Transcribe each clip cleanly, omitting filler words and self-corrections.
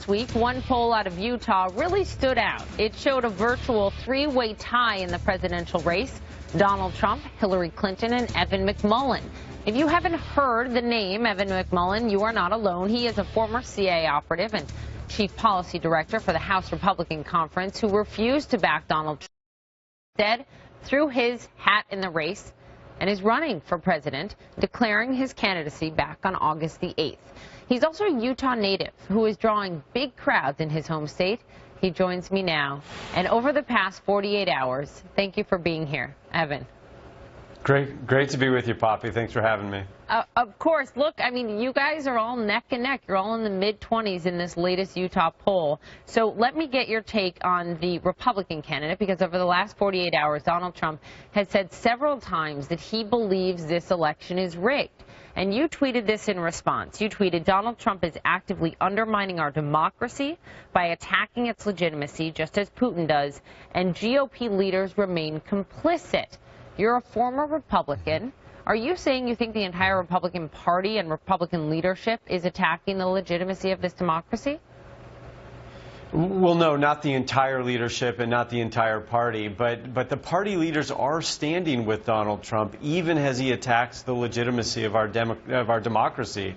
last week, one poll out of Utah really stood out. It showed a virtual three-way tie in the presidential race: Donald Trump, Hillary Clinton, and Evan McMullin. If you haven't heard the name Evan McMullin, you are not alone. He is a former CIA operative and chief policy director for the House Republican Conference who refused to back Donald Trump. Instead, threw his hat in the race and is running for president, declaring his candidacy back on August the 8th. He's also a Utah native who is drawing big crowds in his home state. He joins me now. And over the past 48 hours, thank you for being here, Evan. Great to be with you, Poppy. Thanks for having me. Of course. Look, I mean, you guys are all neck and neck. You're all in the mid-20s in this latest Utah poll. So let me get your take on the Republican candidate, because over the last 48 hours, Donald Trump has said several times that he believes this election is rigged. And you tweeted this in response. You tweeted, "Donald Trump is actively undermining our democracy by attacking its legitimacy, just as Putin does, and GOP leaders remain complicit." You're a former Republican. Are you saying you think the entire Republican Party and Republican leadership is attacking the legitimacy of this democracy? Well, no, not the entire leadership and not the entire party, but the party leaders are standing with Donald Trump, even as he attacks the legitimacy of our democracy.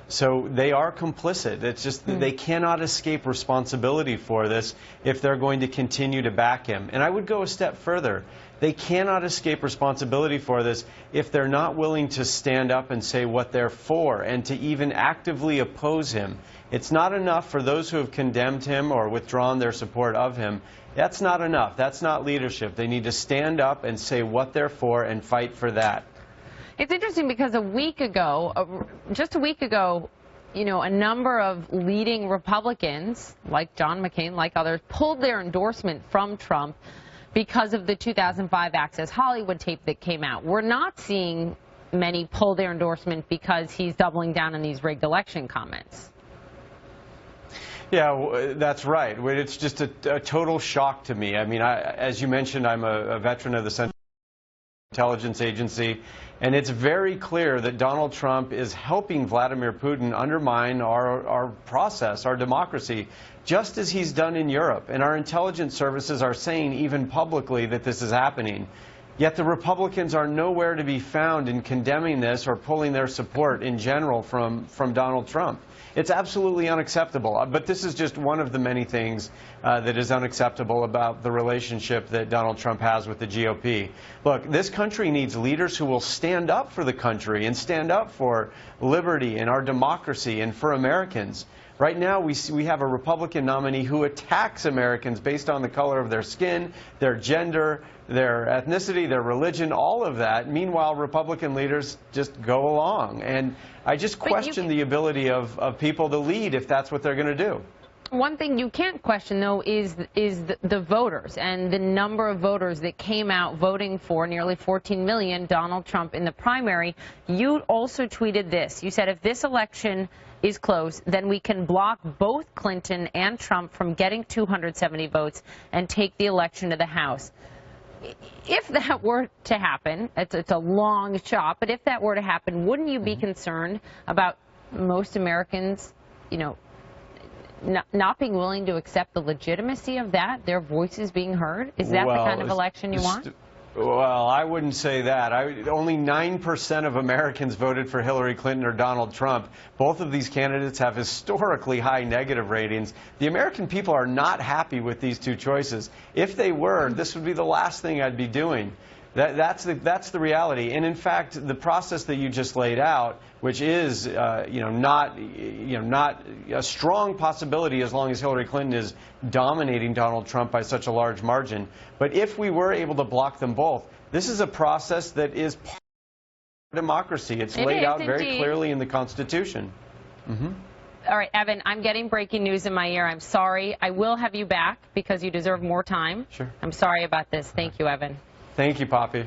So they are complicit. It's just that they cannot escape responsibility for this if they're going to continue to back him. And I would go a step further. They cannot escape responsibility for this if they're not willing to stand up and say what they're for and to even actively oppose him. It's not enough for those who have condemned him or withdrawn their support of him. That's not enough. That's not leadership. They need to stand up and say what they're for and fight for that. It's interesting because just a week ago, you know, a number of leading Republicans, like John McCain, like others, pulled their endorsement from Trump because of the 2005 Access Hollywood tape that came out. We're not seeing many pull their endorsement because he's doubling down on these rigged election comments. Yeah, that's right. It's just a total shock to me. I mean, as you mentioned, I'm a veteran of the Central Intelligence Agency, and it's very clear that Donald Trump is helping Vladimir Putin undermine our process, our democracy, just as he's done in Europe. And our intelligence services are saying even publicly that this is happening. Yet the Republicans are nowhere to be found in condemning this or pulling their support in general from Donald Trump. It's absolutely unacceptable. But this is just one of the many things that is unacceptable about the relationship that Donald Trump has with the GOP. Look, this country needs leaders who will stand up for the country and stand up for liberty and our democracy and for Americans. Right now, we have a Republican nominee who attacks Americans based on the color of their skin, their gender, their ethnicity, their religion, all of that. Meanwhile, Republican leaders just go along. And I just question the ability of people to lead if that's what they're going to do. One thing you can't question, though, is the voters and the number of voters that came out voting for nearly 14 million Donald Trump in the primary. You also tweeted this. You said, if this election is close, then we can block both Clinton and Trump from getting 270 votes and take the election to the House. If that were to happen, it's a long shot, but if that were to happen, wouldn't you be concerned about most Americans, you know, not being willing to accept the legitimacy of that, their voices being heard? Is that the kind of election you want? Well, I wouldn't say that. Only 9% of Americans voted for Hillary Clinton or Donald Trump. Both of these candidates have historically high negative ratings. The American people are not happy with these two choices. If they were, this would be the last thing I'd be doing. That's the reality. And in fact, the process that you just laid out, which is not a strong possibility as long as Hillary Clinton is dominating Donald Trump by such a large margin. But if we were able to block them both, this is a process that is part of democracy. It's laid out very clearly in the Constitution. All right, Evan, I'm getting breaking news in my ear. I'm sorry. I will have you back because you deserve more time. Sure. I'm sorry about this. Thank you, Evan. Thank you, Poppy.